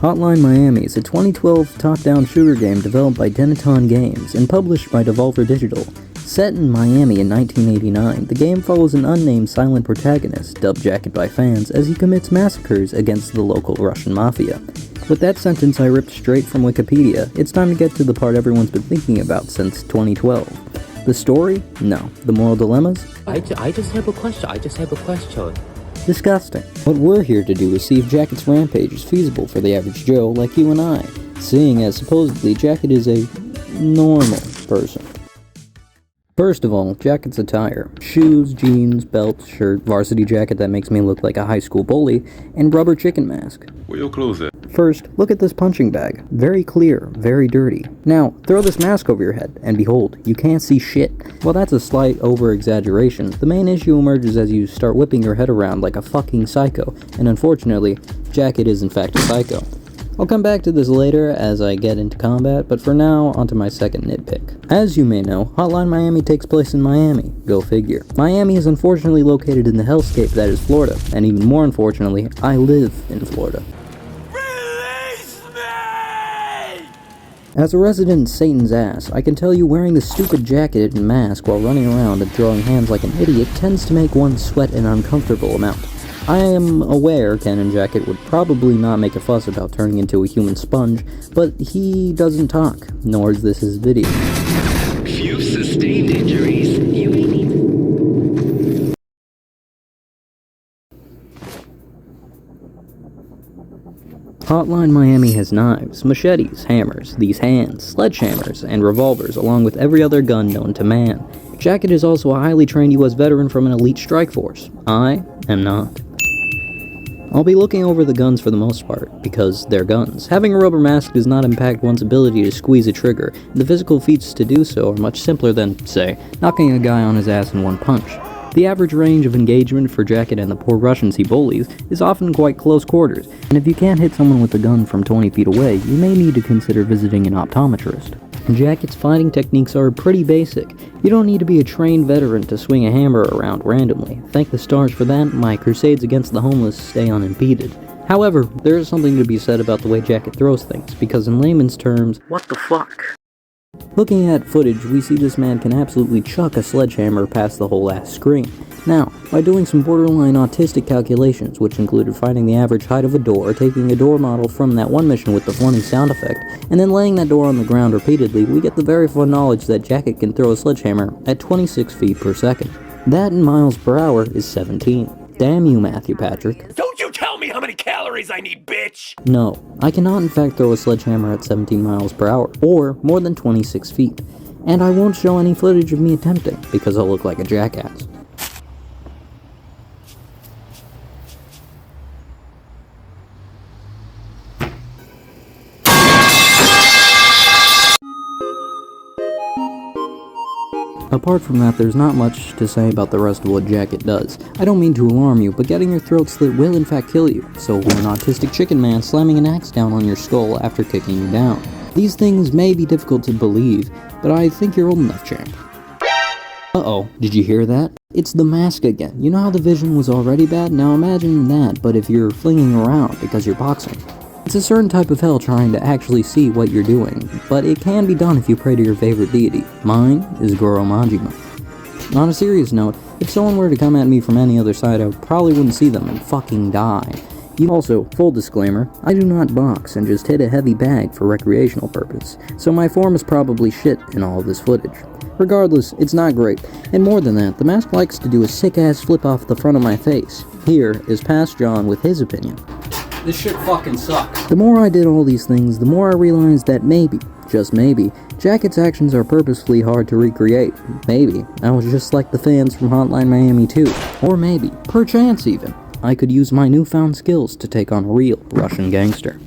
Hotline Miami is a 2012 top-down shooter game developed by Denaton Games and published by Devolver Digital. Set in Miami in 1989, the game follows an unnamed silent protagonist, dubbed Jacket by fans, as he commits massacres against the local Russian mafia. With that sentence I ripped straight from Wikipedia, it's time to get to the part everyone's been thinking about since 2012. The story? No. The moral dilemmas? I just have a question. Disgusting. What we're here to do is see if Jacket's rampage is feasible for the average Joe like you and I, seeing as supposedly Jacket is a normal person. First of all, Jacket's attire. Shoes, jeans, belt, shirt, varsity jacket that makes me look like a high school bully, and rubber chicken mask. Where your clothes at? First, look at this punching bag. Very clear, very dirty. Now, throw this mask over your head, and behold, you can't see shit. While that's a slight over-exaggeration, the main issue emerges as you start whipping your head around like a fucking psycho, and unfortunately, Jacket is in fact a psycho. I'll come back to this later as I get into combat, but for now, onto my second nitpick. As you may know, Hotline Miami takes place in Miami. Go figure. Miami is unfortunately located in the hellscape that is Florida, and even more unfortunately, I live in Florida. Release me! As a resident Satan's ass, I can tell you wearing the stupid jacket and mask while running around and throwing hands like an idiot tends to make one sweat an uncomfortable amount. I am aware Ken and Jacket would probably not make a fuss about turning into a human sponge, but he doesn't talk, nor is this his video. Few sustained injuries. You may need... Hotline Miami has knives, machetes, hammers, these hands, sledgehammers, and revolvers along with every other gun known to man. Jacket is also a highly trained US veteran from an elite strike force. I am not. I'll be looking over the guns for the most part, because they're guns. Having a rubber mask does not impact one's ability to squeeze a trigger, and the physical feats to do so are much simpler than, say, knocking a guy on his ass in one punch. The average range of engagement for Jacket and the poor Russians he bullies is often quite close quarters, and if you can't hit someone with a gun from 20 feet away, you may need to consider visiting an optometrist. Jacket's fighting techniques are pretty basic. You don't need to be a trained veteran to swing a hammer around randomly. Thank the stars for that, my crusades against the homeless stay unimpeded. However, there is something to be said about the way Jacket throws things, because in layman's terms, what the fuck? Looking at footage, we see this man can absolutely chuck a sledgehammer past the whole ass screen. Now, by doing some borderline autistic calculations, which included finding the average height of a door, taking a door model from that one mission with the funny sound effect, and then laying that door on the ground repeatedly, we get the very fun knowledge that Jacket can throw a sledgehammer at 26 feet per second. That in miles per hour is 17. Damn you, Matthew Patrick. Don't you tell me how many calories I need, bitch! No, I cannot in fact throw a sledgehammer at 17 miles per hour, or more than 26 feet. And I won't show any footage of me attempting, because I'll look like a jackass. Apart from that, there's not much to say about the rest of what Jacket does. I don't mean to alarm you, but getting your throat slit will in fact kill you, so will an autistic chicken man slamming an axe down on your skull after kicking you down. These things may be difficult to believe, but I think you're old enough, champ. Uh-oh, did you hear that? It's the mask again. You know how the vision was already bad? Now imagine that, but if you're flinging around because you're boxing. It's a certain type of hell trying to actually see what you're doing, but it can be done if you pray to your favorite deity. Mine is Goro Majima. On a serious note, if someone were to come at me from any other side, I probably wouldn't see them and fucking die. Also, full disclaimer, I do not box and just hit a heavy bag for recreational purpose, so my form is probably shit in all of this footage. Regardless, it's not great, and more than that, the mask likes to do a sick-ass flip off the front of my face. Here is Past John with his opinion. This shit fucking sucks. The more I did all these things, the more I realized that maybe, just maybe, Jacket's actions are purposefully hard to recreate. Maybe I was just like the fans from Hotline Miami 2. Or maybe, perchance even, I could use my newfound skills to take on a real Russian gangster.